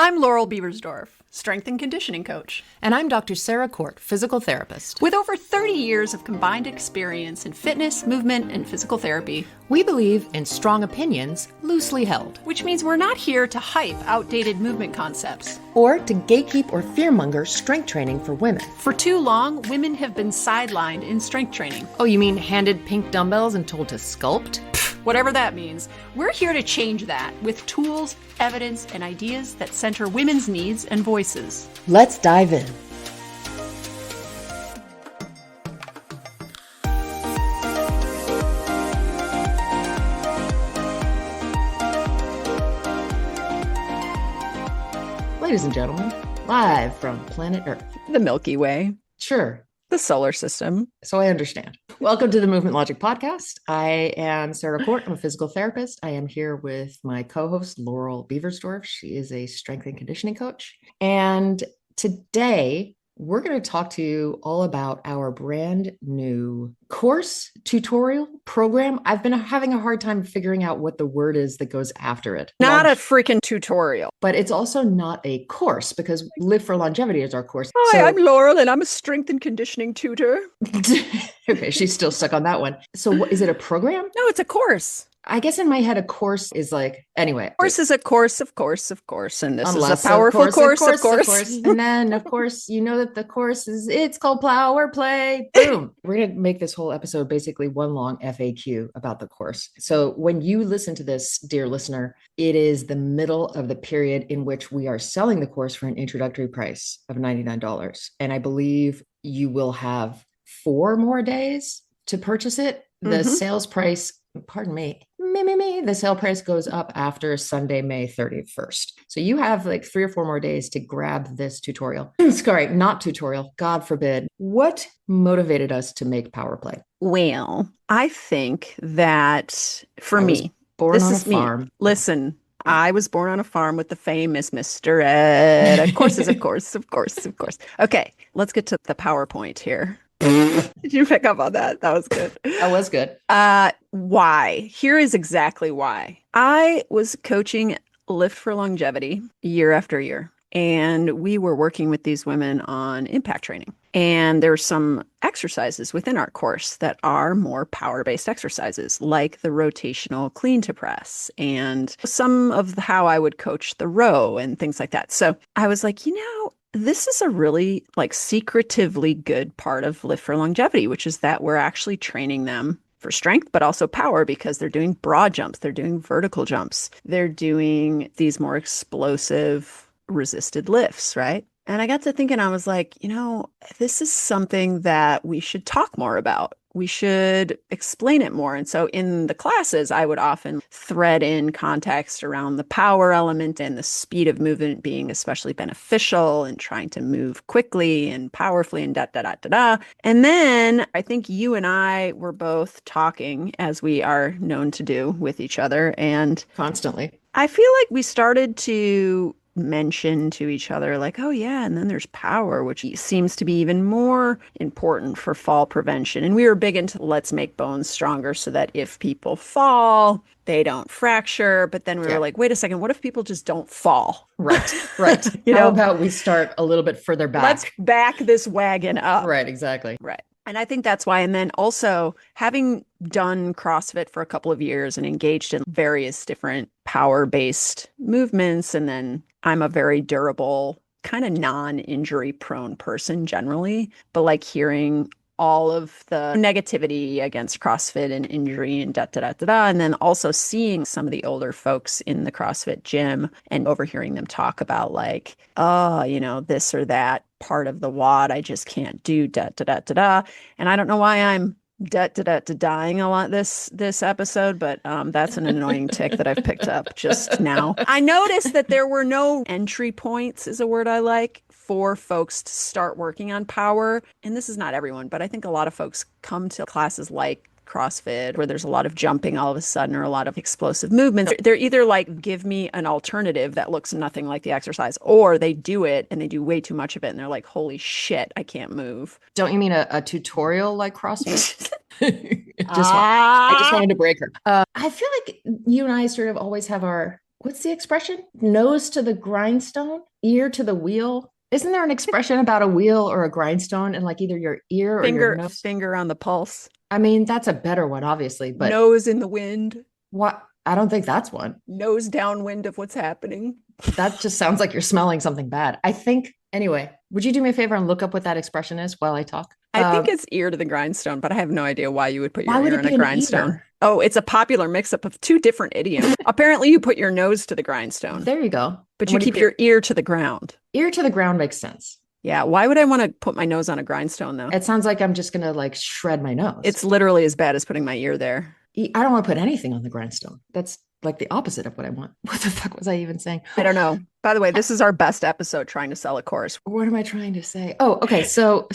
I'm Laurel Beaversdorf, strength and conditioning coach. And I'm Dr. Sarah Court, physical therapist. With over 30 years of combined experience in fitness, movement, and physical therapy, we believe in strong opinions, loosely held. Which means we're not here to hype outdated movement concepts. Or to gatekeep or fearmonger strength training for women. For too long, women have been sidelined in strength training. Oh, you mean handed pink dumbbells and told to sculpt? Whatever that means, we're here to change that with tools, evidence, and ideas that center women's needs and voices. Let's dive in. Ladies and gentlemen, live from planet Earth. The Milky Way. Sure. The solar system. So I understand. Welcome to the Movement Logic Podcast. I am Sarah Court. I'm a physical therapist. I am here with my co-host, Laurel Beaversdorf. She is a strength and conditioning coach. And today, we're going to talk to you all about our brand new course, tutorial, program. I've been having a hard time figuring out what the word is that goes after it. Not a freaking tutorial. But it's also not a course because Live for Longevity is our course. Hi, I'm Laurel and I'm a strength and conditioning tutor. Okay, she's still stuck on that one. So is it a program? No, it's a course. I guess in my head, a course is like, anyway. Course is a course, of course. And this Unless is a powerful course. And then, of course, you know that the course it's called Power Play. Boom. We're going to make this whole episode basically one long FAQ about the course. So when you listen to this, dear listener, it is the middle of the period in which we are selling the course for an introductory price of $99. And I believe you will have 4 more days to purchase it. The sales price, pardon me, the sale price goes up after Sunday, May 31st. So you have like 3 or 4 more days to grab this tutorial. Sorry, not tutorial, God forbid. What motivated us to make Power Play? Well, I think that for me, born on a farm. Listen, I was born on a farm with the famous Mr. Ed. Of course. Okay, let's get to the PowerPoint here. Did you pick up on that? That was good. That was good. Why? Here is exactly why. I was coaching Lift for Longevity year after year, and we were working with these women on impact training. And there are some exercises within our course that are more power-based exercises, like the rotational clean to press and some of how I would coach the row and things like that. So I was like, this is a really secretively good part of Lift for Longevity, which is that we're actually training them for strength, but also power because they're doing broad jumps. They're doing vertical jumps. They're doing these more explosive resisted lifts, right? And I got to thinking, I was like, this is something that we should talk more about. We should explain it more. And so in the classes, I would often thread in context around the power element and the speed of movement being especially beneficial and trying to move quickly and powerfully and da-da-da-da-da. And then I think you and I were both talking, as we are known to do with each other. And constantly. I feel like we started to mention to each other like, oh yeah, and then there's power, which seems to be even more important for fall prevention. And we were big into let's make bones stronger so that if people fall, they don't fracture. But then we were like, wait a second, what if people just don't fall? Right. How about we start a little bit further back? Let's back this wagon up. Right, exactly. Right. And I think that's why. And then also having done CrossFit for a couple of years and engaged in various different power-based movements, and then I'm a very durable, kind of non-injury prone person generally, but hearing all of the negativity against CrossFit and injury and da-da-da-da-da, and then also seeing some of the older folks in the CrossFit gym and overhearing them talk about this or that part of the WOD I just can't do, da-da-da-da-da. And I don't know why I'm dying a lot this episode, but that's an annoying tick that I've picked up just now. I noticed that there were no entry points, is a word I like, for folks to start working on power. And this is not everyone, but I think a lot of folks come to classes like CrossFit, where there's a lot of jumping all of a sudden or a lot of explosive movements. They're either give me an alternative that looks nothing like the exercise, or they do it and they do way too much of it and they're like, holy shit, I can't move. Don't you mean a tutorial like CrossFit? I just wanted to break her. I feel like you and I sort of always have our what's the expression? Nose to the grindstone, ear to the wheel. Isn't there an expression about a wheel or a grindstone and like either your ear or your nose? Finger on the pulse, I mean, that's a better one, obviously, but nose in the wind, what? I don't think that's one. nose downwind of what's happening. That just sounds like you're smelling something bad. I think, anyway, would you do me a favor and look up what that expression is while I talk? I think it's ear to the grindstone, but I have no idea why you would put your Why would ear it in a be an grindstone. ear? Oh, it's a popular mix-up of two different idioms. Apparently, you put your nose to the grindstone, There you go. but And you what do you keep put your ear to the ground. ear to the ground makes sense. Yeah, why would I want to put my nose on a grindstone though? It sounds like I'm just gonna like shred my nose. It's literally as bad as putting my ear there. I don't want to put anything on the grindstone. That's like the opposite of what I want. What the fuck was I even saying? I don't know. By the way, this is our best episode trying to sell a course. What am I trying to say? Oh, okay. So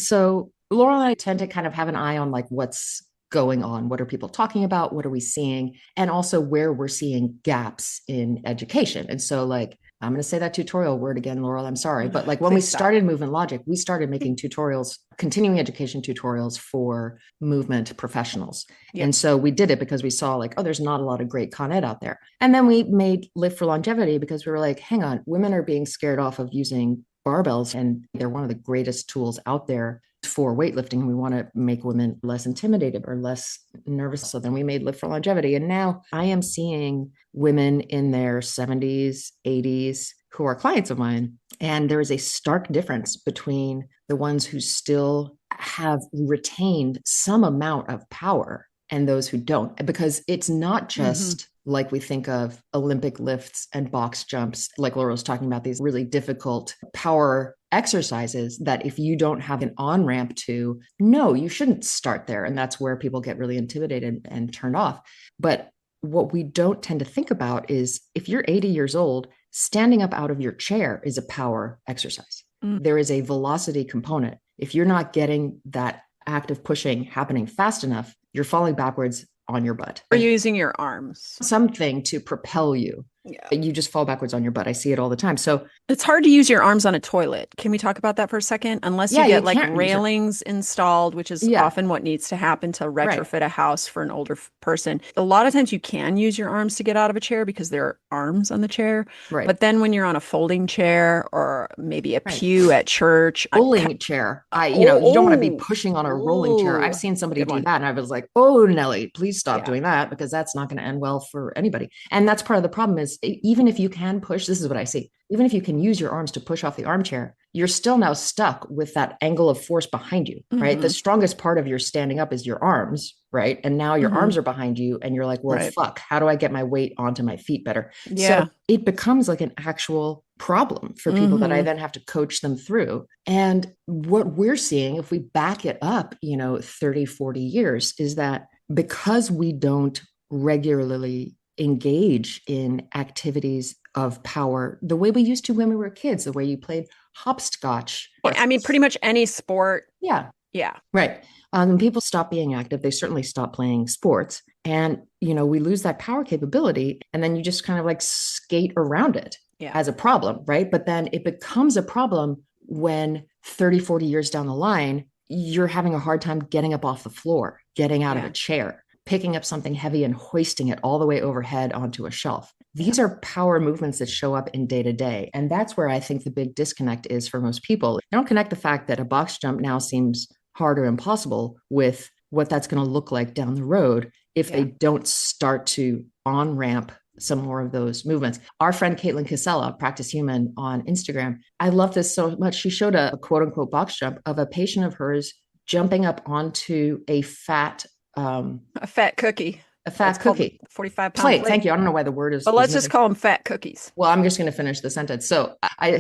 Laurel and I tend to kind of have an eye on like what's going on. What are people talking about? What are we seeing? And also where we're seeing gaps in education. And so like I'm going to say that tutorial word again, Laurel. I'm sorry. But like when we Please stop. started Movement Logic, we started making tutorials, continuing education tutorials for movement professionals. Yep. And so we did it because we saw like, oh, there's not a lot of great Con Ed out there. And then we made Live for Longevity because we were like, hang on, women are being scared off of using barbells, and they're one of the greatest tools out there for weightlifting. And we want to make women less intimidated or less nervous. So then we made Live for Longevity. And now I am seeing women in their 70s, 80s who are clients of mine. And there is a stark difference between the ones who still have retained some amount of power and those who don't, because it's not just like we think of Olympic lifts and box jumps, like Laura was talking about, these really difficult power exercises that if you don't have an on ramp to, no, you shouldn't start there. And that's where people get really intimidated and turned off. But what we don't tend to think about is if you're 80 years old, standing up out of your chair is a power exercise. There is a velocity component. If you're not getting that active pushing happening fast enough, you're falling backwards on your butt. Or using your arms. Something to propel you. Yeah. You just fall backwards on your butt. I see it all the time. So it's hard to use your arms on a toilet. Can we talk about that for a second? Unless you get like railings installed, which is often what needs to happen to retrofit a house for an older person. A lot of times you can use your arms to get out of a chair because there are arms on the chair. Right. But then when you're on a folding chair or maybe a pew at church. Rolling chair. You don't want to be pushing on a rolling chair. I've seen somebody do that and I was like, oh, Nelly, please stop doing that because that's not going to end well for anybody. And that's part of the problem is even if you can push, this is what I see, even if you can use your arms to push off the armchair, you're still now stuck with that angle of force behind you, right? The strongest part of your standing up is your arms, right? And now your arms are behind you and you're like, well, fuck, how do I get my weight onto my feet better? Yeah. So it becomes like an actual problem for people that I then have to coach them through. And what we're seeing, if we back it up, 30, 40 years, is that because we don't regularly engage in activities of power the way we used to when we were kids, the way you played hopscotch. I mean, pretty much any sport. Yeah. Yeah. Right. When people stop being active, they certainly stop playing sports. And, we lose that power capability. And then you just kind of like skate around it as a problem, right? But then it becomes a problem when 30, 40 years down the line, you're having a hard time getting up off the floor, getting out of a chair, picking up something heavy and hoisting it all the way overhead onto a shelf. These are power movements that show up in day to day. And that's where I think the big disconnect is for most people. They don't connect the fact that a box jump now seems hard or impossible with what that's going to look like down the road if they don't start to on-ramp some more of those movements. Our friend Caitlin Casella, Practice Human on Instagram, I love this so much. She showed a quote unquote box jump of a patient of hers jumping up onto a fat cookie. A fat cookie. 45-pound plate. Thank you. I don't know why the word is. But let's just call them fat cookies. Well, I'm just going to finish the sentence. So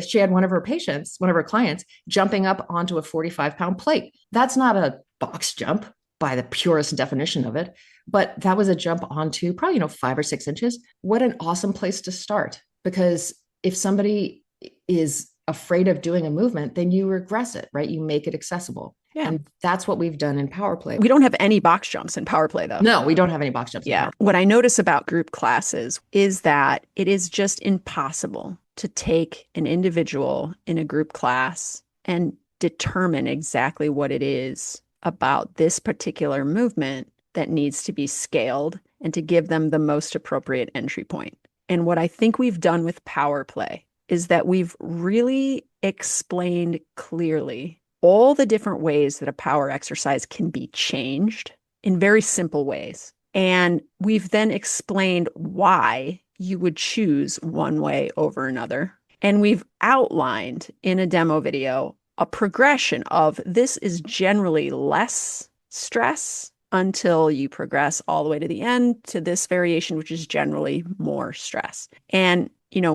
she had one of her clients jumping up onto a 45-pound plate. That's not a box jump by the purest definition of it, but that was a jump onto probably, 5 or 6 inches. What an awesome place to start. Because if somebody is afraid of doing a movement, then you regress it, right? You make it accessible. Yeah. And that's what we've done in power play. We don't have any box jumps in power play, though. No, we don't have any box jumps. Yeah. What I notice about group classes is that it is just impossible to take an individual in a group class and determine exactly what it is about this particular movement that needs to be scaled and to give them the most appropriate entry point. And what I think we've done with power play is that we've really explained clearly all the different ways that a power exercise can be changed in very simple ways. And we've then explained why you would choose one way over another. And we've outlined in a demo video a progression of this is generally less stress until you progress all the way to the end to this variation, which is generally more stress. And,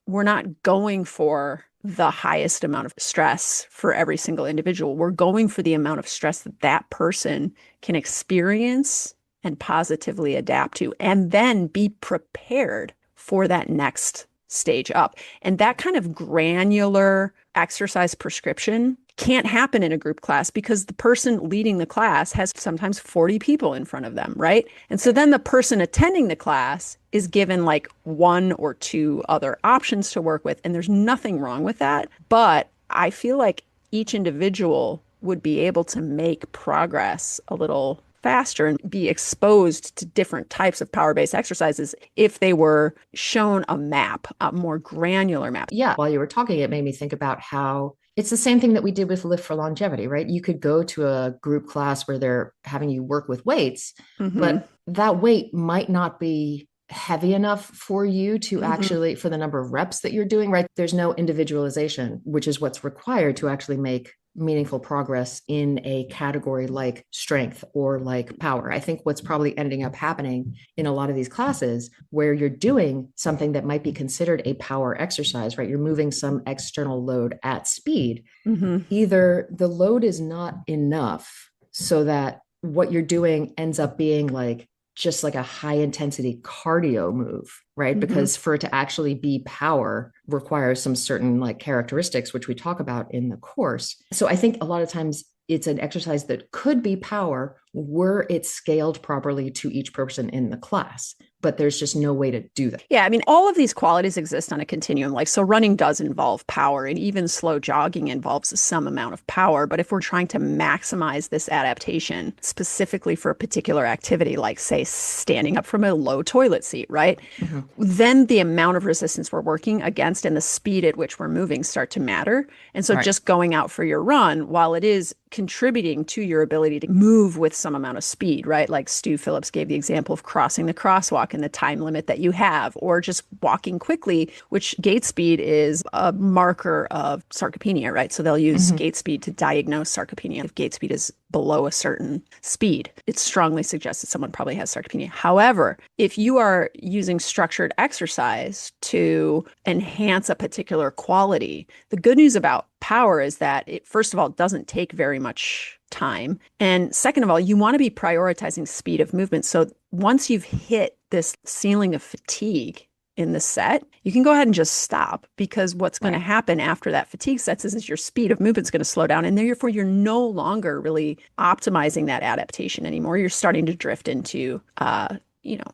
we're not going for the highest amount of stress for every single individual. We're going for the amount of stress that that person can experience and positively adapt to, and then be prepared for that next stage up. And that kind of granular exercise prescription can't happen in a group class because the person leading the class has sometimes 40 people in front of them, right? And so then the person attending the class is given like one or two other options to work with. And there's nothing wrong with that. But I feel like each individual would be able to make progress a little faster and be exposed to different types of power-based exercises if they were shown a map, a more granular map. Yeah. While you were talking, it made me think about how it's the same thing that we did with Lift for Longevity, right? You could go to a group class where they're having you work with weights, Mm-hmm. but that weight might not be heavy enough for you to Mm-hmm. actually, for the number of reps that you're doing, right? There's no individualization, which is what's required to actually make meaningful progress in a category like strength or like power. I think what's probably ending up happening in a lot of these classes where you're doing something that might be considered a power exercise, right? You're moving some external load at speed. Mm-hmm. Either the load is not enough so that what you're doing ends up being like just like a high intensity cardio move, right? Mm-hmm. Because for it to actually be power requires some certain like characteristics, which we talk about in the course. So I think a lot of times it's an exercise that could be power were it scaled properly to each person in the class, but there's just no way to do that. Yeah, I mean, all of these qualities exist on a continuum. Like, so running does involve power, and even slow jogging involves some amount of power. But if we're trying to maximize this adaptation specifically for a particular activity, like, say, standing up from a low toilet seat, right? Mm-hmm. Then the amount of resistance we're working against and the speed at which we're moving start to matter. And so Right. just going out for your run, while it is contributing to your ability to move with some amount of speed, right? Like Stu Phillips gave the example of crossing the crosswalk and the time limit that you have, or just walking quickly, which gait speed is a marker of sarcopenia, right? So they'll use Mm-hmm. gait speed to diagnose sarcopenia. If gait speed is below a certain speed, it strongly suggests that someone probably has sarcopenia. However, if you are using structured exercise to enhance a particular quality, the good news about power is that it, first of all, doesn't take very much time. And second of all, you want to be prioritizing speed of movement. So once you've hit this ceiling of fatigue in the set, you can go ahead and just stop, because what's going to Right. happen after that fatigue sets is your speed of movement is going to slow down. And therefore, you're no longer really optimizing that adaptation anymore. You're starting to drift into,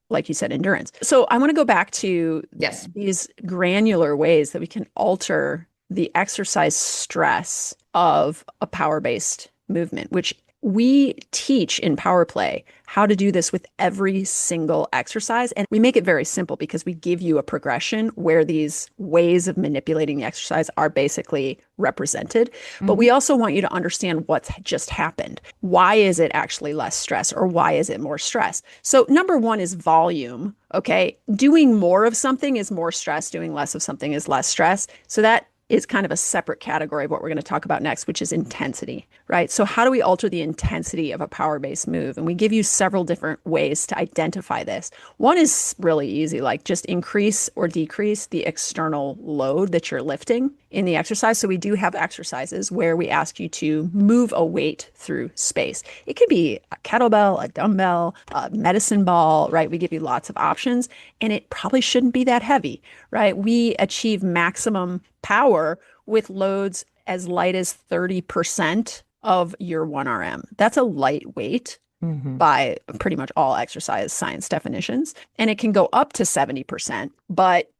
like you said, endurance. So I want to go back to Yes. these granular ways that we can alter the exercise stress of a power-based movement, which we teach in Power Play how to do this with every single exercise. And we make it very simple because we give you a progression where these ways of manipulating the exercise are basically represented. But we Mm-hmm. also want you to understand what's just happened. Why is it actually less stress, or why is it more stress? So number one is volume. Okay. Doing more of something is more stress. Doing less of something is less stress. So that is kind of a separate category of what we're going to talk about next, which is intensity, right? So how do we alter the intensity of a power-based move? And we give you several different ways to identify this. One is really easy, like just increase or decrease the external load that you're lifting in the exercise. So we do have exercises where we ask you to move a weight through space. It could be a kettlebell, a dumbbell, a medicine ball, right? We give you lots of options, and it probably shouldn't be that heavy, right? We achieve maximum power with loads as light as 30% of your 1RM. That's a lightweight Mm-hmm. by pretty much all exercise science definitions. And it can go up to 70%. But,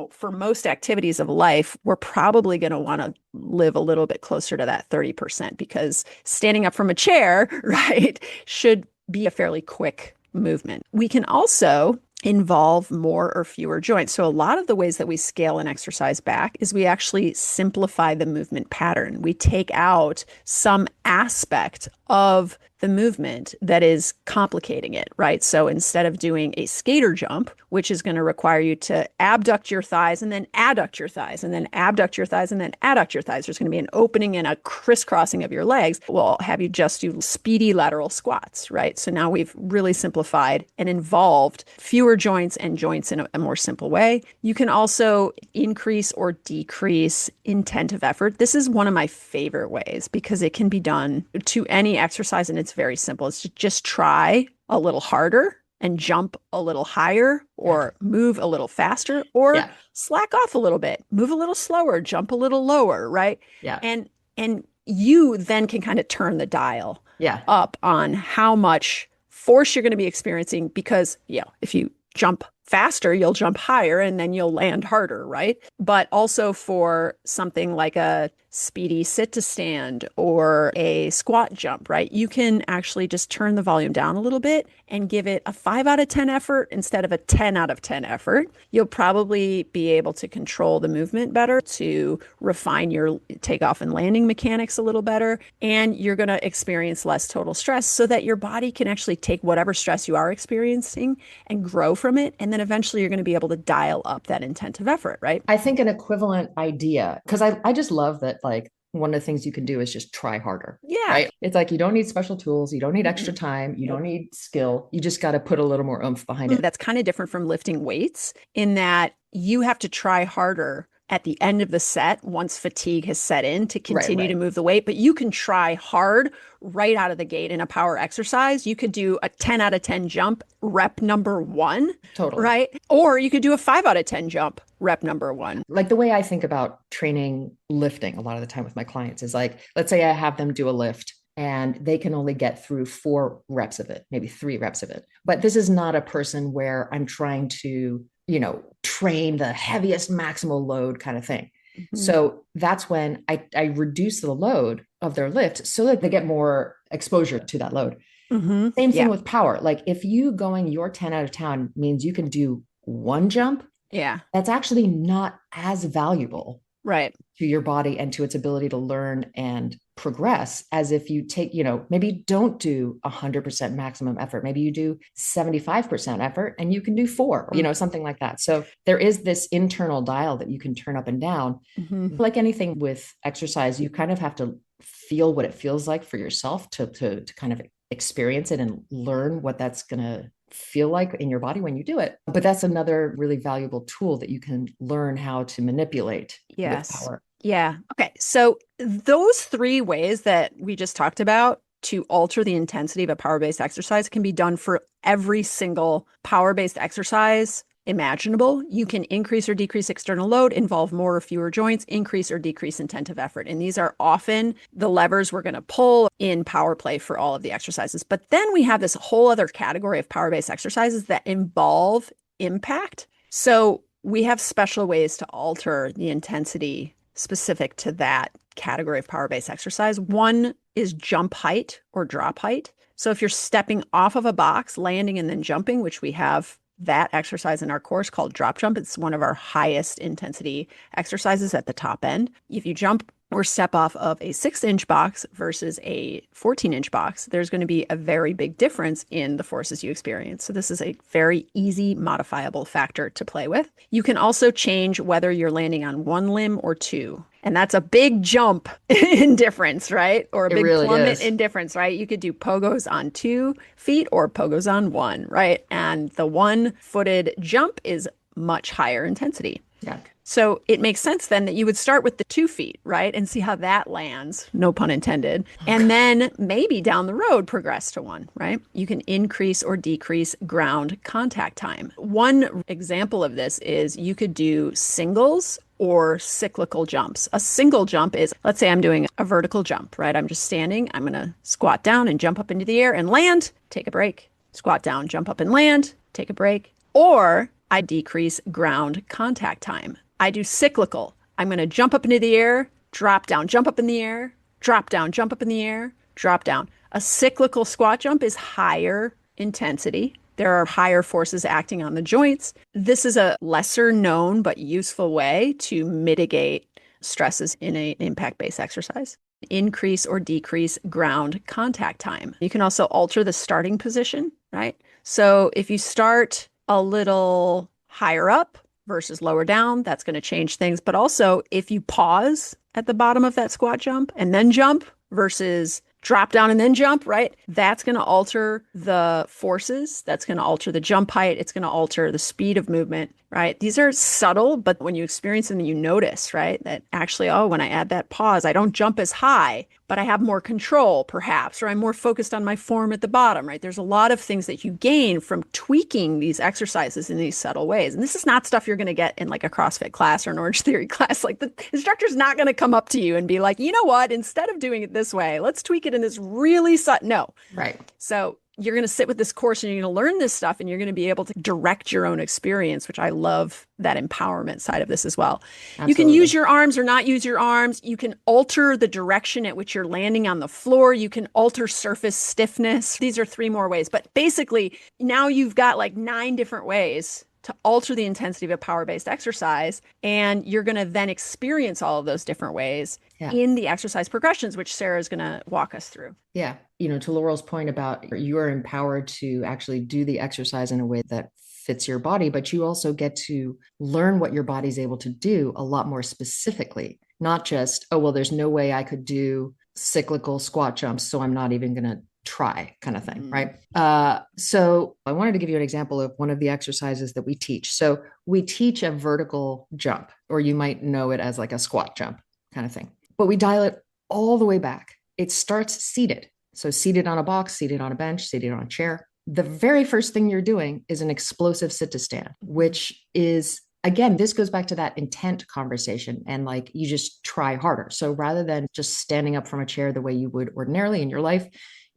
for most activities of life, we're probably going to want to live a little bit closer to that 30%, because standing up from a chair, right, should be a fairly quick movement. We can also involve more or fewer joints. So a lot of the ways that we scale an exercise back is we actually simplify the movement pattern. We take out some aspect of the movement that is complicating it, right? So instead of doing a skater jump, which is going to require you to abduct your thighs and then adduct your thighs and then abduct your thighs and then adduct your thighs, there's going to be an opening and a crisscrossing of your legs. We'll have you just do speedy lateral squats, right? So now we've really simplified and involved fewer joints and joints in a more simple way. You can also increase or decrease intent of effort. This is one of my favorite ways because it can be done to any exercise and it's very simple. It's to just try a little harder and jump a little higher or move a little faster or Yeah. slack off a little bit, move a little slower, jump a little lower, right? Yeah. And you then can kind of turn the dial Yeah. up on how much force you're going to be experiencing because, if you jump faster, you'll jump higher and then you'll land harder, right? But also for something like a speedy sit to stand or a squat jump, right? You can actually just turn the volume down a little bit and give it a 5 out of 10 effort instead of a 10 out of 10 effort. You'll probably be able to control the movement better, to refine your takeoff and landing mechanics a little better, and you're going to experience less total stress so that your body can actually take whatever stress you are experiencing and grow from it. And then eventually you're going to be able to dial up that intent of effort, right? I think an equivalent idea, because I just love that, like, one of the things you can do is just try harder, Yeah. right? It's like you don't need special tools, you don't need extra Mm-mm. time, you don't need skill. You just got to put a little more oomph behind it. That's kind of different from lifting weights in that you have to try harder at the end of the set once fatigue has set in to Right, continue to right. move the weight. But you can try hard right out of the gate in a power exercise. You could do a 10 out of 10 jump, rep number one, Totally. right? Or you could do a 5 out of 10 jump, rep number one. Like the way I think about training lifting a lot of the time with my clients is like, let's say I have them do a lift and they can only get through 4 reps of it, maybe 3 reps of it. But this is not a person where I'm trying to, train the heaviest maximal load kind of thing. Mm-hmm. So that's when I reduce the load of their lift so that they get more exposure to that load. Mm-hmm. Same thing Yeah. with power. Like if you going your 10 out of 10 means you can do one jump, Yeah. that's actually not as valuable Right. to your body and to its ability to learn and progress as if you take, maybe don't do 100% maximum effort. Maybe you do 75% effort and you can do 4, something like that. So there is this internal dial that you can turn up and down. Mm-hmm. Like anything with exercise, you kind of have to feel what it feels like for yourself to kind of experience it and learn what that's going to feel like in your body when you do it. But that's another really valuable tool that you can learn how to manipulate with Yes. power. Yeah. Okay. So those 3 ways that we just talked about to alter the intensity of a power-based exercise can be done for every single power-based exercise imaginable. You can increase or decrease external load, involve more or fewer joints, increase or decrease intent of effort. And these are often the levers we're going to pull in power play for all of the exercises. But then we have this whole other category of power-based exercises that involve impact. So we have special ways to alter the intensity specific to that category of power-based exercise. One is jump height or drop height. So if you're stepping off of a box, landing and then jumping, which we have that exercise in our course called drop jump. It's one of our highest intensity exercises at the top end. If you jump or step off of a 6-inch box versus a 14-inch box, there's going to be a very big difference in the forces you experience. So this is a very easy modifiable factor to play with. You can also change whether you're landing on one limb or 2. And that's a big jump in difference, right? Or a It big really plummet is. in difference, right? You could do pogos on 2 feet or pogos on 1, right? And the 1-footed jump is much higher intensity. Yeah. So it makes sense then that you would start with the 2 feet, right? And see how that lands, no pun intended. And then maybe down the road progress to 1, right? You can increase or decrease ground contact time. One example of this is you could do singles or cyclical jumps. A single jump is, let's say I'm doing a vertical jump, right? I'm just standing. I'm going to squat down and jump up into the air and land, take a break, squat down, jump up and land, take a break. Or I decrease ground contact time. I do cyclical. I'm going to jump up into the air, drop down, jump up in the air, drop down, jump up in the air, drop down. A cyclical squat jump is higher intensity. There are higher forces acting on the joints. This is a lesser known but useful way to mitigate stresses in an impact-based exercise. Increase or decrease ground contact time. You can also alter the starting position, right? So if you start a little higher up versus lower down, that's going to change things. But also, if you pause at the bottom of that squat jump and then jump versus drop down and then jump, right? That's going to alter the forces. That's going to alter the jump height. It's going to alter the speed of movement, right? These are subtle, but when you experience them, you notice, right? That actually, oh, when I add that pause, I don't jump as high, but I have more control, perhaps, or I'm more focused on my form at the bottom, right? There's a lot of things that you gain from tweaking these exercises in these subtle ways. And this is not stuff you're going to get in like a CrossFit class or an Orange Theory class. Like the instructor's not going to come up to you and be like, you know what, instead of doing it this way, let's tweak it in this really subtle. No. Right. So you're going to sit with this course and you're going to learn this stuff and you're going to be able to direct your own experience, which I love that empowerment side of this as well. Absolutely. You can use your arms or not use your arms. You can alter the direction at which you're landing on the floor. You can alter surface stiffness. These are 3 more ways. But basically, now you've got like 9 different ways to alter the intensity of a power-based exercise. And you're going to then experience all of those different ways in the exercise progressions, which Sarah is going to walk us through. Yeah. To Laurel's point about you are empowered to actually do the exercise in a way that fits your body, but you also get to learn what your body's able to do a lot more specifically, not just, oh, well, there's no way I could do cyclical squat jumps, so I'm not even going to try kind of thing, right? So I wanted to give you an example of one of the exercises that we teach. So we teach a vertical jump, or you might know it as like a squat jump kind of thing, but we dial it all the way back. It starts seated. So seated on a box, seated on a bench, seated on a chair. The very first thing you're doing is an explosive sit to stand, which is, again, this goes back to that intent conversation and like you just try harder. So rather than just standing up from a chair the way you would ordinarily in your life,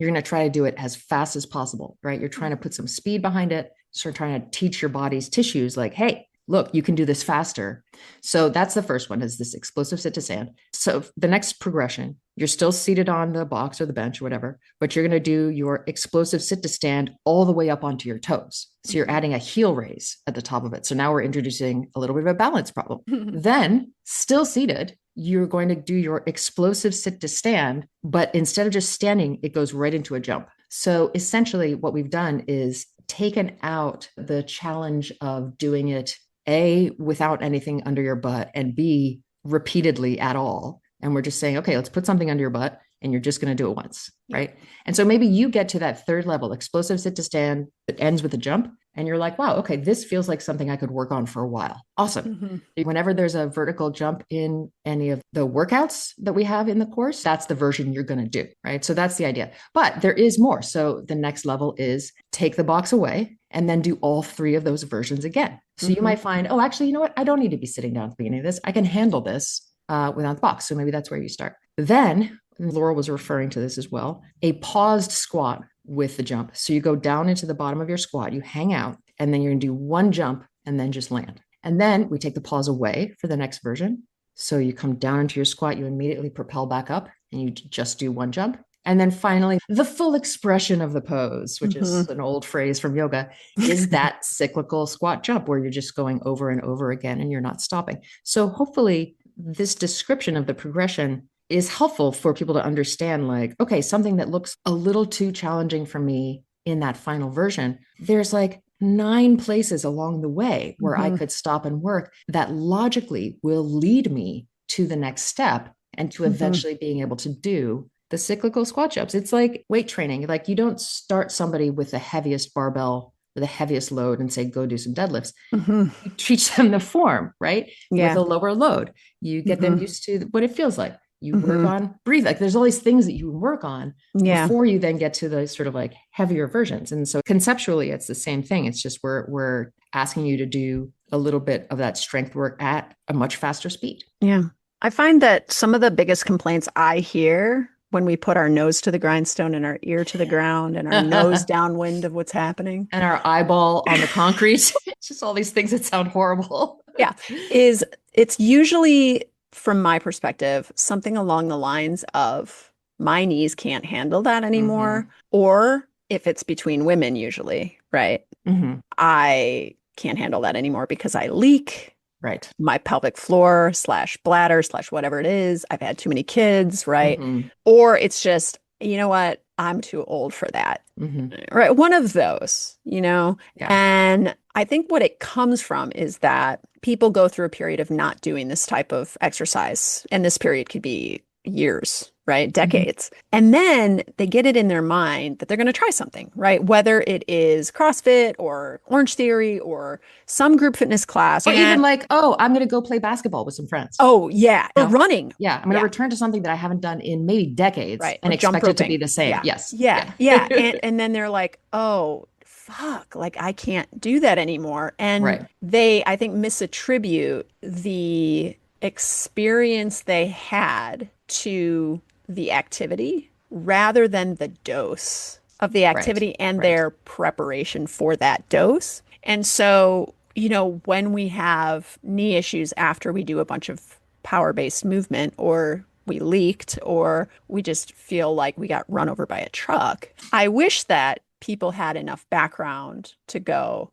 you're going to try to do it as fast as possible, right? You're trying to put some speed behind it. Start trying to teach your body's tissues like, hey, look, you can do this faster. So that's the first one, is this explosive sit to stand. So the next progression, you're still seated on the box or the bench or whatever, but you're going to do your explosive sit to stand all the way up onto your toes. So you're adding a heel raise at the top of it. So now we're introducing a little bit of a balance problem. Then still seated, you're going to do your explosive sit to stand, but instead of just standing, it goes right into a jump. So essentially what we've done is taken out the challenge of doing it A, without anything under your butt, and B, repeatedly at all. And we're just saying, okay, let's put something under your butt and you're just going to do it once, right? And so maybe you get to that third level, explosive sit to stand that ends with a jump. And you're like, wow, okay, this feels like something I could work on for a while. Awesome. Whenever there's a vertical jump in any of the workouts that we have in the course, that's the version you're going to do, right? So that's the idea. But there is more. So the next level is take the box away and then do all 3 of those versions again. So you might find, oh, actually, you know what? I don't need to be sitting down at the beginning of this. I can handle this without the box. So maybe that's where you start. Then Laurel was referring to this as well, a paused squat with the jump. So you go down into the bottom of your squat, you hang out, and then you're going to do 1 jump and then just land. And then we take the pause away for the next version. So you come down into your squat, you immediately propel back up and you just do 1 jump. And then finally, the full expression of the pose, which is an old phrase from yoga, is that cyclical squat jump where you're just going over and over again and you're not stopping. So hopefully this description of the progression is helpful for people to understand, like, okay, something that looks a little too challenging for me in that final version, there's like 9 places along the way where I could stop and work that logically will lead me to the next step and to eventually being able to do the cyclical squat jumps. It's like weight training. Like you don't start somebody with the heaviest barbell or the heaviest load and say, go do some deadlifts. You teach them the form, right? With a lower load. You get them used to what it feels like. You work on breathe. Like there's all these things that you work on before you then get to the sort of like heavier versions. And so conceptually, it's the same thing. It's just we're asking you to do a little bit of that strength work at a much faster speed. Yeah. I find that some of the biggest complaints I hear when we put our nose to the grindstone and our ear to the ground and our nose downwind of what's happening. And our eyeball on the concrete. It's just all these things that sound horrible. Yeah. Is it's usually, from my perspective, something along the lines of my knees can't handle that anymore. Or if it's between women, usually, right? Hmm. I can't handle that anymore because I leak Right. my pelvic floor slash bladder slash whatever it is. I've had too many kids, right? Hmm. Or it's just, you know what? I'm too old for that. Hmm. Right. One of those. Yeah. And I think what it comes from is that people go through a period of not doing this type of exercise. And this period could be years, right? Hmm. Decades. And then they get it in their mind that they're going to try something, right? Whether it is CrossFit or Orange Theory or some group fitness class. Or even And like, oh, I'm going to go play basketball with some friends. oh, yeah, You or know, running. yeah, I'm going to Yeah. return to something that I haven't done in maybe decades Right. Or and jump expect it to be roping. the same. Yeah. Yes. Yeah. Yeah. Yeah. And then they're like, oh, fuck, like I can't do that anymore. And Right. they, I think, misattribute the experience they had to the activity rather than the dose of the Right. activity and Right. their preparation for that dose. And so, when we have knee issues after we do a bunch of power-based movement or we leaked or we just feel like we got run over by a truck. I wish that people had enough background to go,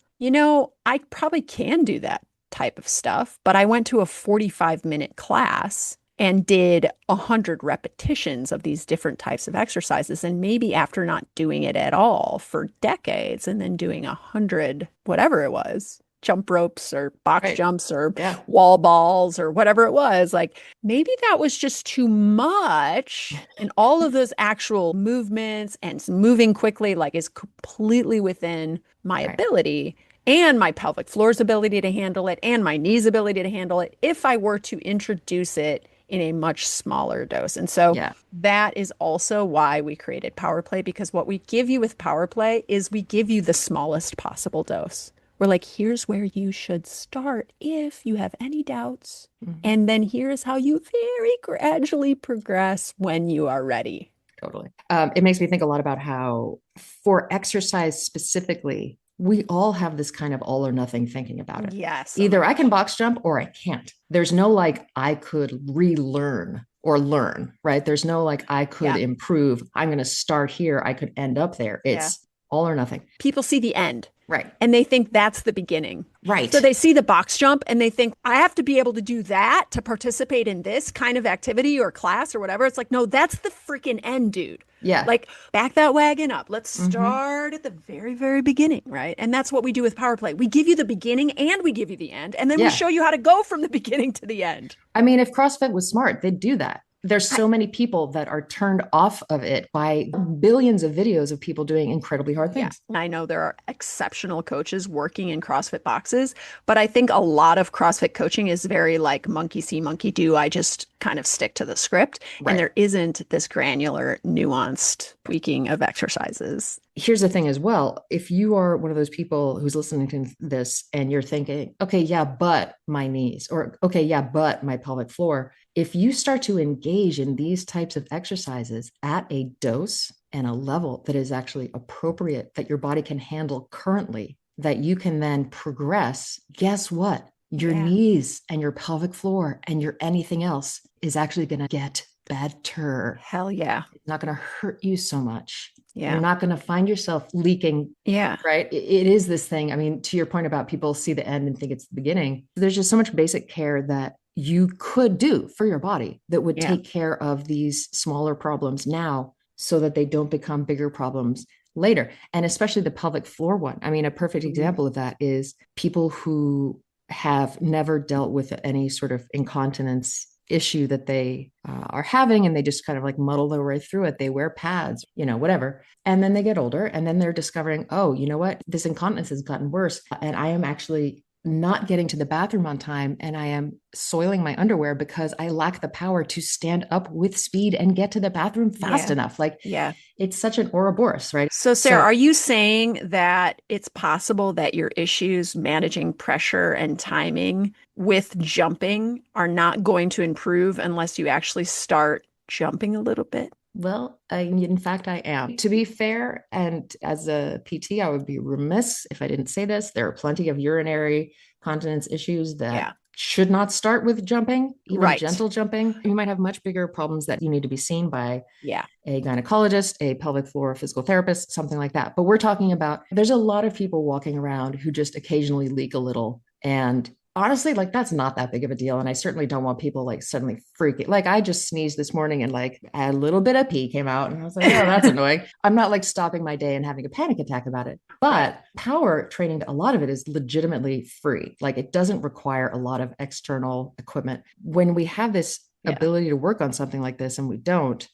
I probably can do that type of stuff, but I went to a 45-minute class and did 100 repetitions of these different types of exercises. And maybe after not doing it at all for decades and then doing 100, whatever it was, jump ropes or box Right. jumps or Yeah. wall balls or whatever it was, like maybe that was just too much. And all of those actual movements and moving quickly, like, is completely within my Right. ability and my pelvic floor's ability to handle it and my knee's ability to handle it if I were to introduce it in a much smaller dose. And so Yeah. that is also why we created Power Play, because what we give you with Power Play is we give you the smallest possible dose. We're like, here's where you should start if you have any doubts. Mhm. And then here's how you very gradually progress when you are ready. Totally. It makes me think a lot about how, for exercise specifically, we all have this kind of all or nothing thinking about it. Yes. Oh my Either I can gosh. box jump or I can't. There's no like, I could relearn or learn, right? There's no like, I could Yeah. improve. I'm going to start here. I could end up there. Yeah. It's all or nothing. People see the end Right. and they think that's the beginning. So Right. they see the box jump and they think, I have to be able to do that to participate in this kind of activity or class or whatever. It's like, no, that's the freaking end, dude. Yeah. Like, back that wagon up. Let's Hmm. start at the very, very beginning, right? And that's what we do with Power Play. We give you the beginning and we give you the end, and then we Yeah. show you how to go from the beginning to the end. I mean, if CrossFit was smart, they'd do that. There's I, so many people that are turned off of it by billions of videos of people doing incredibly hard Yeah, things. I know there are exceptional coaches working in CrossFit boxes, but I think a lot of CrossFit coaching is very like monkey see, monkey do. I just kind of stick to the script, and Right. there isn't this granular, nuanced tweaking of exercises. Here's the thing as well. If you are one of those people who's listening to this and you're thinking, okay, yeah, but my knees, or okay, yeah, but my pelvic floor, if you start to engage in these types of exercises at a dose and a level that is actually appropriate, that your body can handle currently, that you can then progress, guess what? Your Yeah. knees and your pelvic floor and your anything else is actually going to get better. Hell yeah. It's not going to hurt you so much. You're Yeah. not going to find yourself leaking, Yeah. right? It is this thing. I mean, to your point about people see the end and think it's the beginning, there's just so much basic care that you could do for your body that would Yeah. take care of these smaller problems now so that they don't become bigger problems later. And especially the pelvic floor one. I mean, a perfect Mhm. example of that is people who have never dealt with any sort of incontinence issue that they are having, and they just kind of like muddle their way through it. They wear pads, whatever. And then they get older and then they're discovering, oh, you know what? This incontinence has gotten worse. And I am actually not getting to the bathroom on time, and I am soiling my underwear because I lack the power to stand up with speed and get to the bathroom fast Yeah. enough. Like, Yeah. it's such an Ouroboros, right? So, Sarah, So are you saying that it's possible that your issues managing pressure and timing with jumping are not going to improve unless you actually start jumping a little bit? well, in fact, I am. To be fair, and as a PT, I would be remiss if I didn't say this. There are plenty of urinary continence issues that Yeah. should not start with jumping, even Right. gentle jumping. You might have much bigger problems that you need to be seen by Yeah. a gynecologist, a pelvic floor physical therapist, something like that. But we're talking about there's a lot of people walking around who just occasionally leak a little. And honestly, like that's not that big of a deal. And I certainly don't want people like suddenly freaking. Like I just sneezed this morning and like a little bit of pee came out. And I was like, oh, that's annoying. I'm not like stopping my day and having a panic attack about it. Right. But power training, a lot of it is legitimately free. Like it doesn't require a lot of external equipment. When we have this Yeah. ability to work on something like this and we don't,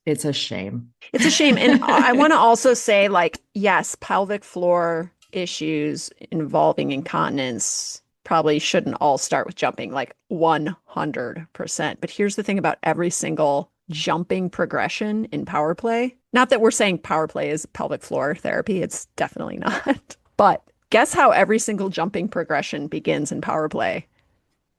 it's a shame. It's a shame. And I want to also say, like, yes, pelvic floor issues involving incontinence probably shouldn't all start with jumping, like 100%. But here's the thing about every single jumping progression in power play. Not that we're saying power play is pelvic floor therapy, it's definitely not. But guess how every single jumping progression begins in power play?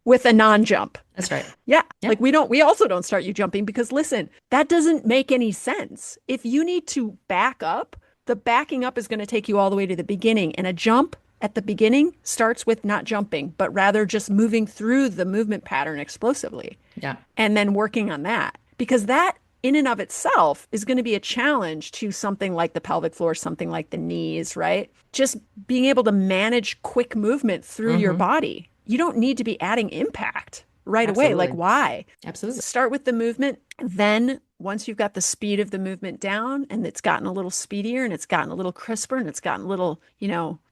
With a non-jump. That's right. Yeah. Yeah. Like we also don't start you jumping because listen, that doesn't make any sense. If you need to back up, the backing up is going to take you all the way to the beginning. And a jump at the beginning starts with not jumping, but rather just moving through the movement pattern explosively. Yeah. And then working on that. Because that in and of itself is going to be a challenge to something like the pelvic floor, something like the knees, right? Just being able to manage quick movement through your body. You don't need to be adding impact right away. Like, Absolutely. why? Absolutely. Start with the movement. Then, once you've got the speed of the movement down and it's gotten a little speedier and it's gotten a little crisper and it's gotten a little,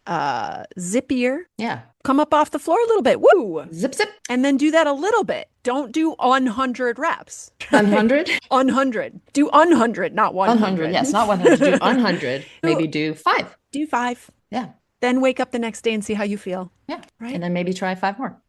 zippier, Yeah. come up off the floor a little bit. Woo! Zip, zip. And then do that a little bit. Don't do 100 reps. 100. 100. Do 100, not 100. 100. Yes, not 100. Do 100. Maybe do 5. Do 5. Yeah. Then wake up the next day and see how you feel. Yeah. Right. And then maybe try 5 more.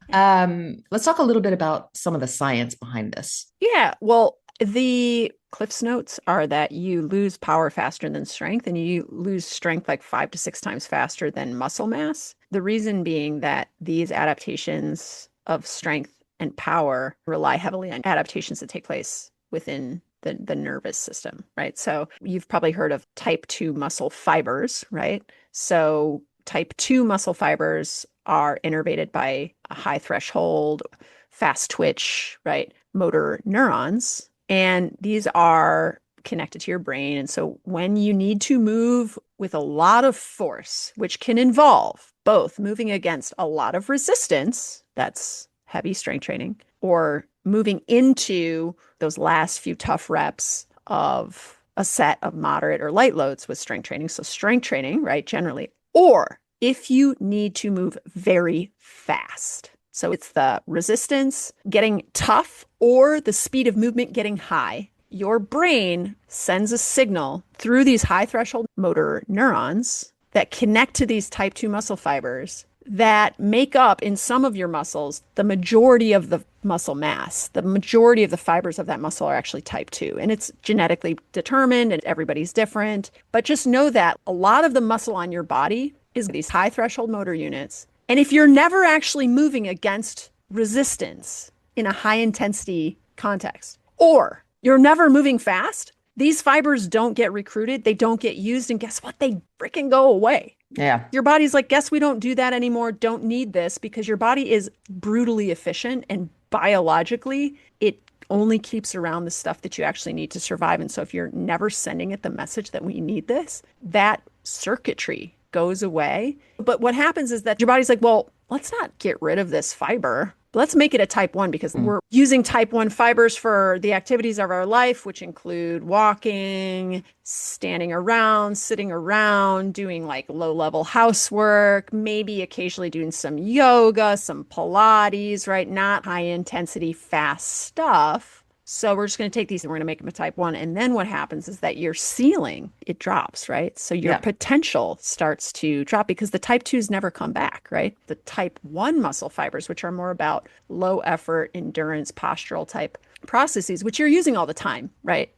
Let's talk a little bit about some of the science behind this. Yeah. Well, the Cliff's notes are that you lose power faster than strength, and you lose strength like 5 to 6 times faster than muscle mass. The reason being that these adaptations of strength and power rely heavily on adaptations that take place within the nervous system, right? So you've probably heard of type 2 muscle fibers, right? So type 2 muscle fibers are innervated by a high threshold, fast twitch, right? Motor neurons. And these are connected to your brain. And so when you need to move with a lot of force, which can involve both moving against a lot of resistance, that's heavy strength training, or moving into those last few tough reps of a set of moderate or light loads with strength training. So strength training, right, generally, or if you need to move very fast. So it's the resistance getting tough or the speed of movement getting high. Your brain sends a signal through these high threshold motor neurons that connect to these type 2 muscle fibers that make up in some of your muscles the majority of the muscle mass. The majority of the fibers of that muscle are actually type 2, and it's genetically determined and everybody's different. But just know that a lot of the muscle on your body is these high threshold motor units. And if you're never actually moving against resistance in a high intensity context, or you're never moving fast, these fibers don't get recruited, they don't get used, and guess what? They freaking go away. Yeah. Your body's like, guess we don't do that anymore, don't need this, because your body is brutally efficient and biologically, it only keeps around the stuff that you actually need to survive. And so if you're never sending it the message that we need this, that circuitry goes away. But what happens is that your body's like, well, let's not get rid of this fiber. Let's make it a type 1 because we're using type 1 fibers for the activities of our life, which include walking, standing around, sitting around, doing like low-level housework, maybe occasionally doing some yoga, some Pilates, right? Not high-intensity, fast stuff. So we're just going to take these and we're going to make them a type 1. And then what happens is that your ceiling, it drops, right? So your potential starts to drop because the type 2s never come back, right? The type 1 muscle fibers, which are more about low effort, endurance, postural type processes, which you're using all the time, right?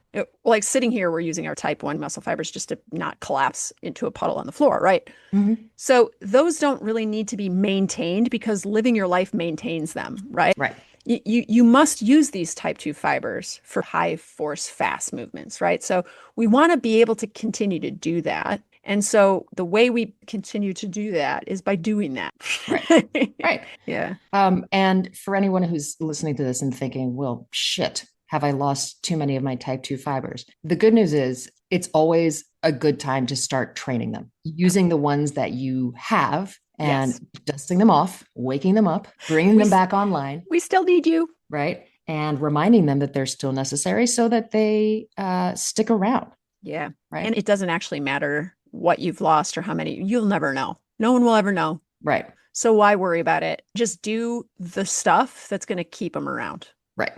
Like sitting here, we're using our type 1 muscle fibers just to not collapse into a puddle on the floor, right? So those don't really need to be maintained because living your life maintains them, right? Right. You must use these type 2 fibers for high force, fast movements, right? So we want to be able to continue to do that. And so the way we continue to do that is by doing that. Right. Right. Yeah. And for anyone who's listening to this and thinking, well, shit, have I lost too many of my type 2 fibers? The good news is it's always a good time to start training them, using the ones that you have and Yes. dusting them off, waking them up, bringing We them back online, we still need you. right? And reminding them that they're still necessary so that they stick around, Yeah. right? And it doesn't actually matter what you've lost or how many. You'll never know. No one will ever know. Right. So why worry about it? Just do the stuff that's going to keep them around. Right.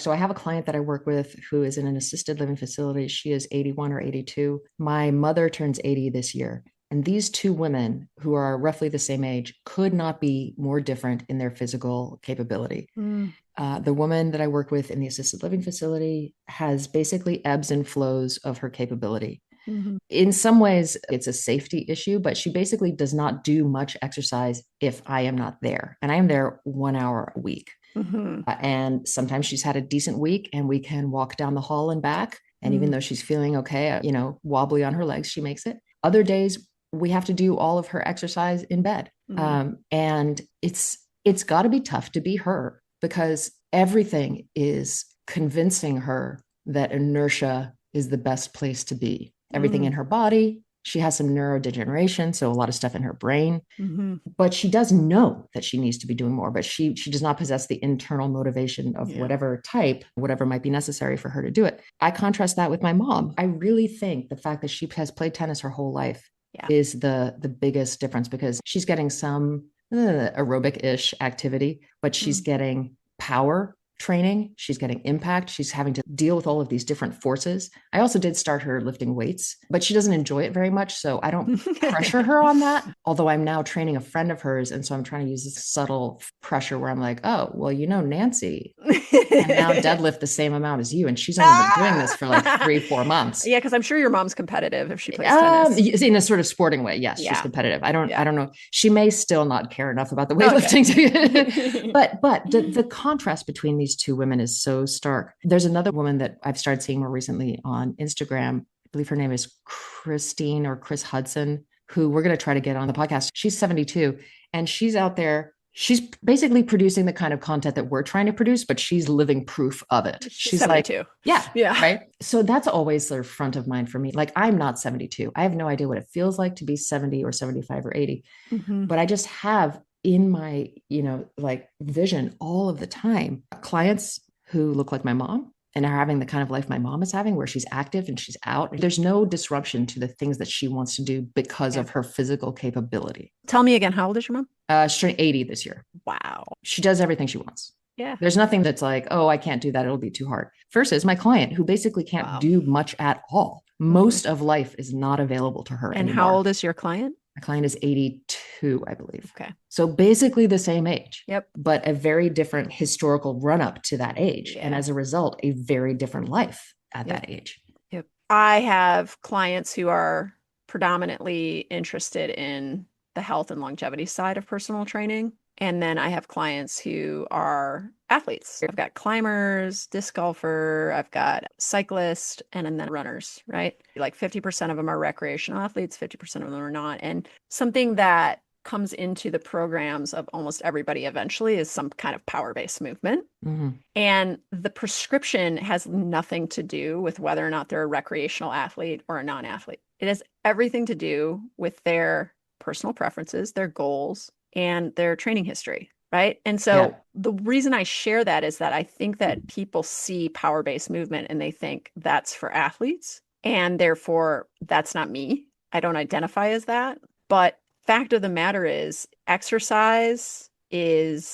So I have a client that I work with who is in an assisted living facility. She is 81 or 82. My mother turns 80 this year. And these two women, who are roughly the same age, could not be more different in their physical capability. The woman that I work with in the assisted living facility has basically ebbs and flows of her capability. Mm-hmm. In some ways, it's a safety issue, but she basically does not do much exercise if I am not there. And I am there 1 hour a week. Mm-hmm. And sometimes she's had a decent week and we can walk down the hall and back. And even Mm. though she's feeling okay, wobbly on her legs, she makes it. Other days, we have to do all of her exercise in bed. And it's got to be tough to be her because everything is convincing her that inertia is the best place to be. Everything in her body. She has some neurodegeneration, so a lot of stuff in her brain. Mm-hmm. But she does know that she needs to be doing more, but she does not possess the internal motivation of whatever type, whatever might be necessary for her to do it. I contrast that with my mom. I really think the fact that she has played tennis her whole life is the biggest difference because she's getting some aerobic-ish activity, but she's getting power training. She's getting impact. She's having to deal with all of these different forces. I also did start her lifting weights, but she doesn't enjoy it very much. So I don't pressure her on that. Although I'm now training a friend of hers. And so I'm trying to use this subtle pressure where I'm like, oh, well, Nancy can now deadlift the same amount as you. And she's only been doing this for like 3-4 months. Yeah, because I'm sure your mom's competitive if she plays tennis. In a sort of sporting way. Yes, she's competitive. I don't know. She may still not care enough about the weightlifting. Okay. but the contrast between these two women is so stark. There's another woman that I've started seeing more recently on Instagram. I believe her name is Christine or Chris Hudson, who we're going to try to get on the podcast. She's 72 and she's out there. She's basically producing the kind of content that we're trying to produce, but she's living proof of it. She's 72. Like, yeah. Right. So that's always sort of front of mind for me. Like I'm not 72. I have no idea what it feels like to be 70 or 75 or 80, but I just have in my, vision all of the time, clients who look like my mom and are having the kind of life my mom is having where she's active and she's out. There's no disruption to the things that she wants to do because of her physical capability. Tell me again, how old is your mom? She's turning 80 this year. Wow. She does everything she wants. Yeah. There's nothing that's like, oh, I can't do that. It'll be too hard. Versus my client who basically can't do much at all. Most of life is not available to her And anymore. how old is your client? My client is 82, I believe. Okay. So basically the same age. Yep. But a very different historical run up to that age. And as a result, a very different life at that age. Yep. I have clients who are predominantly interested in the health and longevity side of personal training. And then I have clients who are athletes. I've got climbers, disc golfer, I've got cyclists, and then runners, right? Like 50% of them are recreational athletes, 50% of them are not. And something that comes into the programs of almost everybody eventually is some kind of power-based movement. And the prescription has nothing to do with whether or not they're a recreational athlete or a non-athlete. It has everything to do with their personal preferences, their goals, and their training history, right? And so the reason I share that is that I think that people see power-based movement and they think that's for athletes, and therefore that's not me. I don't identify as that. But fact of the matter is exercise, and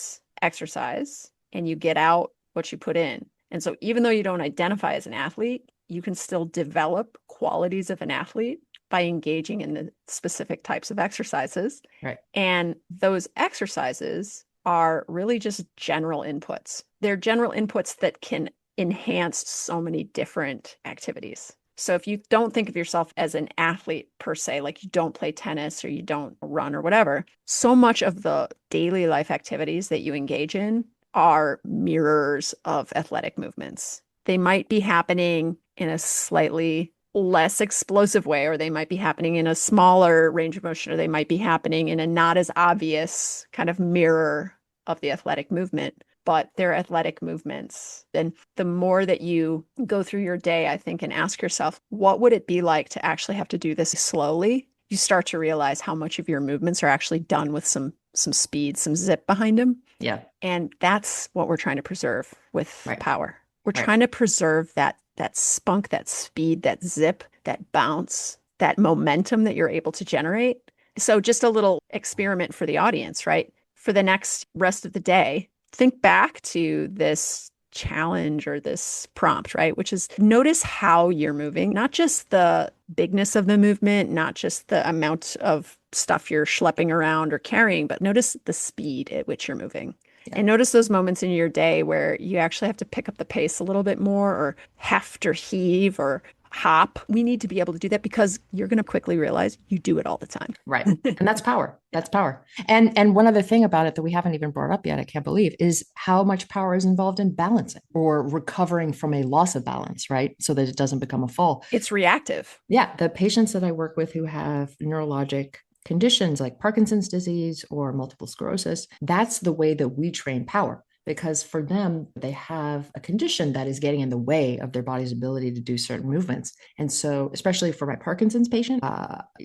you get out what you put in. And so even though you don't identify as an athlete, you can still develop qualities of an athlete by engaging in the specific types of exercises. Right. And those exercises are really just general inputs. They're general inputs that can enhance so many different activities. So if you don't think of yourself as an athlete per se, like you don't play tennis or you don't run or whatever, so much of the daily life activities that you engage in are mirrors of athletic movements. They might be happening in a slightly less explosive way, or they might be happening in a smaller range of motion, or they might be happening in a not as obvious kind of mirror of the athletic movement, but they're athletic movements. And the more that you go through your day, I think, and ask yourself, what would it be like to actually have to do this slowly? You start to realize how much of your movements are actually done with some speed, some zip behind them. Yeah. And that's what we're trying to preserve with Right. power. We're Right. trying to preserve that spunk, that speed, that zip, that bounce, that momentum that you're able to generate. So just a little experiment for the audience, right? For the next rest of the day, think back to this challenge or this prompt, right? Which is notice how you're moving, not just the bigness of the movement, not just the amount of stuff you're schlepping around or carrying, but notice the speed at which you're moving. Yeah. And notice those moments in your day where you actually have to pick up the pace a little bit more, or heft or heave or hop. We need to be able to do that because you're going to quickly realize you do it all the time. Right. And that's power. That's power. And one other thing about it that we haven't even brought up yet, I can't believe, is how much power is involved in balancing or recovering from a loss of balance, right? So that it doesn't become a fall. It's reactive. Yeah. The patients that I work with who have neurologic conditions like Parkinson's disease or multiple sclerosis, that's the way that we train power. Because for them, they have a condition that is getting in the way of their body's ability to do certain movements. And so, especially for my Parkinson's patient,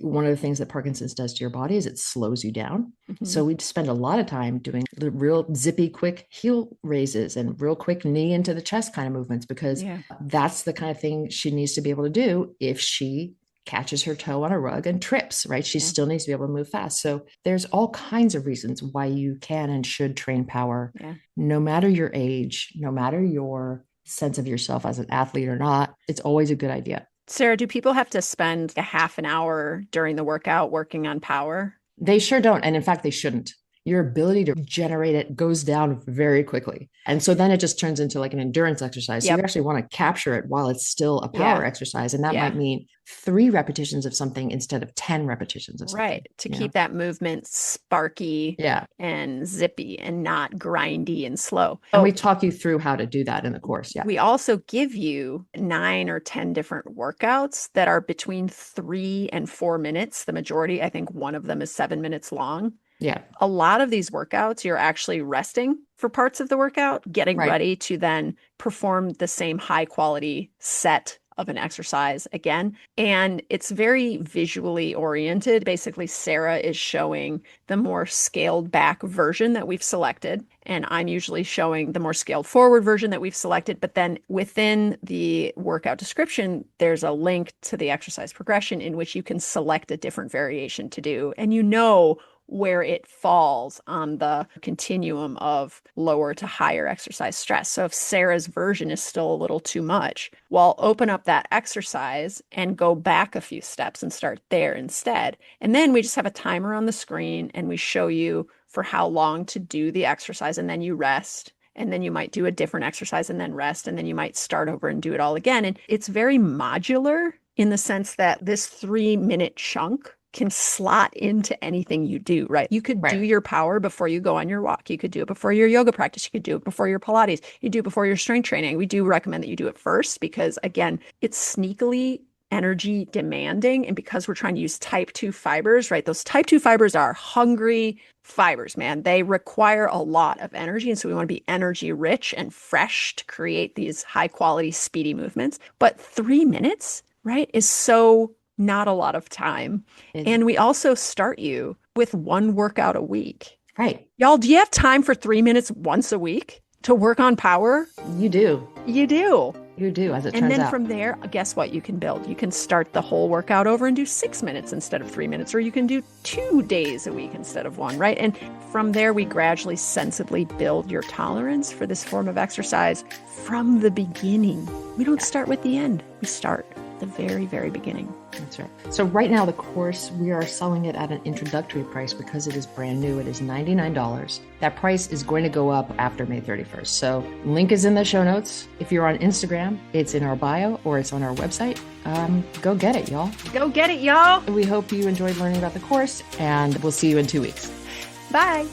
one of the things that Parkinson's does to your body is it slows you down. Mm-hmm. So we spend a lot of time doing the real zippy, quick heel raises and real quick knee into the chest kind of movements, because that's the kind of thing she needs to be able to do if she catches her toe on a rug and trips, right? She still needs to be able to move fast. So there's all kinds of reasons why you can and should train power, no matter your age, no matter your sense of yourself as an athlete or not. It's always a good idea. Sarah, do people have to spend a half an hour during the workout working on power? They sure don't. And in fact, they shouldn't. Your ability to generate it goes down very quickly. And so then it just turns into like an endurance exercise. So you actually want to capture it while it's still a power exercise. And that might mean 3 repetitions of something instead of 10 repetitions of something. Right. To keep that movement sparky and zippy and not grindy and slow. And we talk you through how to do that in the course. Yeah. We also give you 9 or 10 different workouts that are between 3 and 4 minutes. The majority, I think one of them is 7 minutes long. Yeah. A lot of these workouts, you're actually resting for parts of the workout, getting ready to then perform the same high quality set of an exercise again. And it's very visually oriented. Basically, Sarah is showing the more scaled back version that we've selected. And I'm usually showing the more scaled forward version that we've selected. But then within the workout description, there's a link to the exercise progression in which you can select a different variation to do. And you know where it falls on the continuum of lower to higher exercise stress. So if Sarah's version is still a little too much, well, open up that exercise and go back a few steps and start there instead. And then we just have a timer on the screen and we show you for how long to do the exercise, and then you rest. And then you might do a different exercise and then rest, and then you might start over and do it all again. And it's very modular in the sense that this 3-minute chunk can slot into anything you do, right? You could do your power before you go on your walk. You could do it before your yoga practice. You could do it before your Pilates. You do it before your strength training. We do recommend that you do it first because, again, it's sneakily energy demanding. And because we're trying to use type 2 fibers, right? Those type 2 fibers are hungry fibers, man. They require a lot of energy. And so we want to be energy rich and fresh to create these high quality, speedy movements. But 3 minutes, right, is so not a lot of time. And we also start you with 1 workout a week. Right. Y'all, do you have time for 3 minutes once a week to work on power? You do. You do. You do, as it turns out. And then from there, guess what you can build? You can start the whole workout over and do 6 minutes instead of 3 minutes, or you can do 2 days a week instead of 1, right? And from there, we gradually, sensibly build your tolerance for this form of exercise from the beginning. We don't start with the end. We start the very, very beginning. That's right. So right now, the course, we are selling it at an introductory price because it is brand new. It is $99. That price is going to go up after May 31st. So link is in the show notes. If you're on Instagram, it's in our bio or it's on our website. Go get it, y'all. Go get it, y'all. We hope you enjoyed learning about the course, and we'll see you in 2 weeks. Bye.